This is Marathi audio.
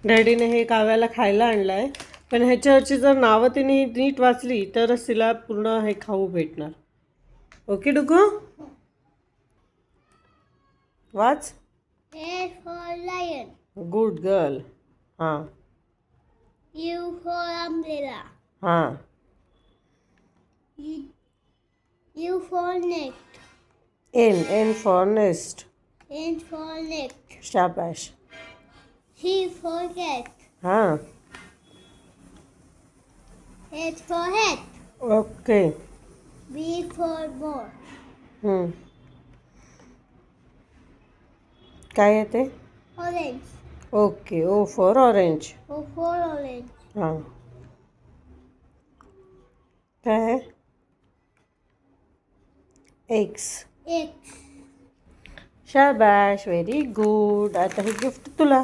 डॅडीने हे काव्याला खायला आणलं आहे, पण ह्याच्यावरची जर नावं तिने नीट वाचली तरच तिला पूर्ण हे खाऊ भेटणार. ओके डुगू, वाच. A for lion. Good girl. हां U for umbrella. हां. U for neck. N for nest. N for neck. शाबाश. C for cat. हां. H for hat. Okay. B for ball. काय आहे ते? Orange. Okay. O for orange. O for orange. हां. काय आहे? एक्स. X. शाबाश, व्हेरी गुड. आता हे गिफ्ट तुला.